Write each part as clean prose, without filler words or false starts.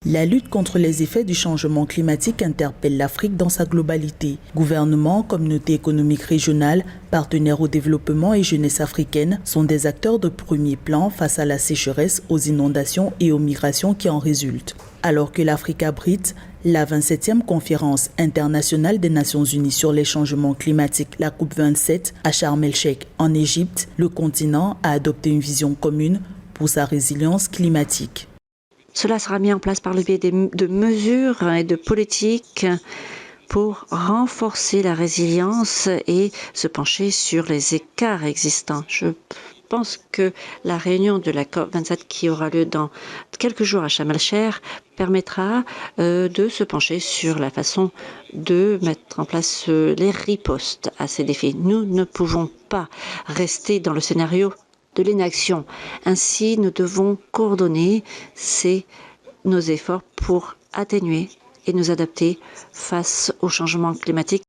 La lutte contre les effets du changement climatique interpelle l'Afrique dans sa globalité. Gouvernements, communautés économiques régionales, partenaires au développement et jeunesse africaine sont des acteurs de premier plan face à la sécheresse, aux inondations et aux migrations qui en résultent. Alors que l'Afrique abrite la 27e conférence internationale des Nations Unies sur les changements climatiques, la COP27, à Sharm el-Sheikh en Égypte, le continent a adopté une vision commune pour sa résilience climatique. Cela sera mis en place par le biais de mesures et de politiques pour renforcer la résilience et se pencher sur les écarts existants. Je pense que la réunion de la COP27 qui aura lieu dans quelques jours à Sharm el-Sheikh permettra de se pencher sur la façon de mettre en place les ripostes à ces défis. Nous ne pouvons pas rester dans le scénario de l'inaction. Ainsi, nous devons coordonner nos efforts pour atténuer et nous adapter face au changement climatique.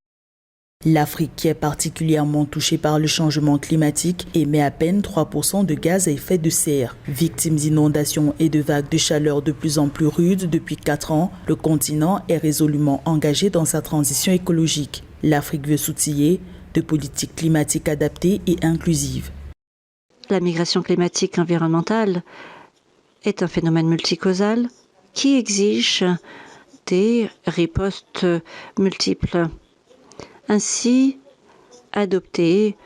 L'Afrique, qui est particulièrement touchée par le changement climatique, émet à peine 3% de gaz à effet de serre. Victime d'inondations et de vagues de chaleur de plus en plus rudes depuis 4 ans, le continent est résolument engagé dans sa transition écologique. L'Afrique veut s'outiller de politiques climatiques adaptées et inclusives. La migration climatique environnementale est un phénomène multicausal qui exige des ripostes multiples. Ainsi, adopter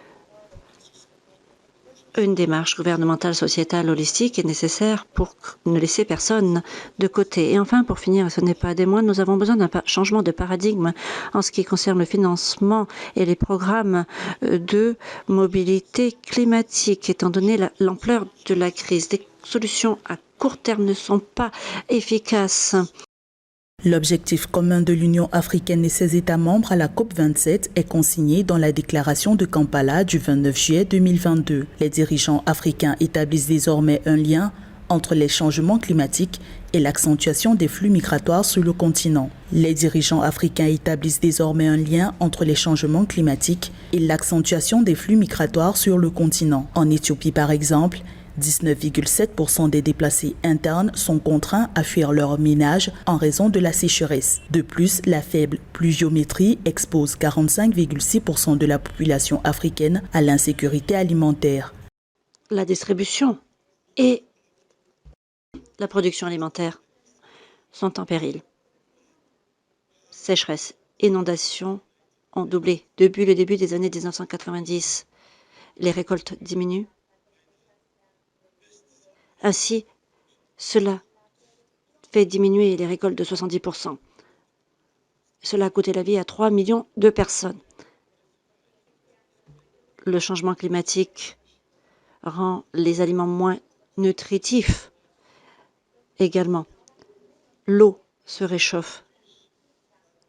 une démarche gouvernementale, sociétale, holistique est nécessaire pour ne laisser personne de côté. Et enfin, pour finir, ce n'est pas des moindres, nous avons besoin d'un changement de paradigme en ce qui concerne le financement et les programmes de mobilité climatique, étant donné l'ampleur de la crise. Des solutions à court terme ne sont pas efficaces. L'objectif commun de l'Union africaine et ses États membres à la COP27 est consigné dans la déclaration de Kampala du 29 juillet 2022. Les dirigeants africains établissent désormais un lien entre les changements climatiques et l'accentuation des flux migratoires sur le continent. Les dirigeants africains établissent désormais un lien entre les changements climatiques et l'accentuation des flux migratoires sur le continent. En Éthiopie, par exemple, 19,7% des déplacés internes sont contraints à fuir leur ménage en raison de la sécheresse. De plus, la faible pluviométrie expose 45,6% de la population africaine à l'insécurité alimentaire. La distribution et la production alimentaire sont en péril. Sécheresse, inondations ont doublé depuis le début des années 1990. Les récoltes diminuent. Ainsi, cela fait diminuer les récoltes de 70%. Cela a coûté la vie à 3 millions de personnes. Le changement climatique rend les aliments moins nutritifs. Également, l'eau se réchauffe.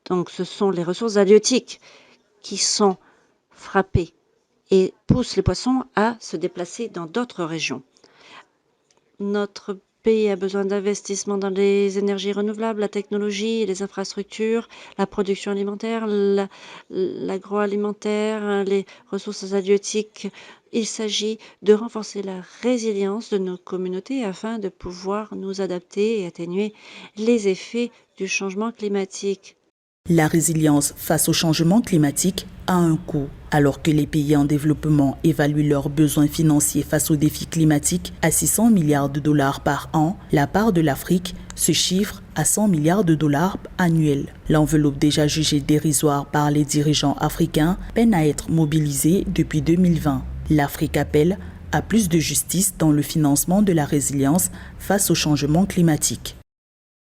Donc, ce sont les ressources halieutiques qui sont frappées et poussent les poissons à se déplacer dans d'autres régions. Notre pays a besoin d'investissements dans les énergies renouvelables, la technologie, les infrastructures, la production alimentaire, l'agroalimentaire, les ressources halieutiques. Il s'agit de renforcer la résilience de nos communautés afin de pouvoir nous adapter et atténuer les effets du changement climatique. La résilience face au changement climatique a un coût. Alors que les pays en développement évaluent leurs besoins financiers face aux défis climatiques à 600 milliards de dollars par an, la part de l'Afrique se chiffre à 100 milliards de dollars annuels. L'enveloppe déjà jugée dérisoire par les dirigeants africains peine à être mobilisée depuis 2020. L'Afrique appelle à plus de justice dans le financement de la résilience face au changement climatique.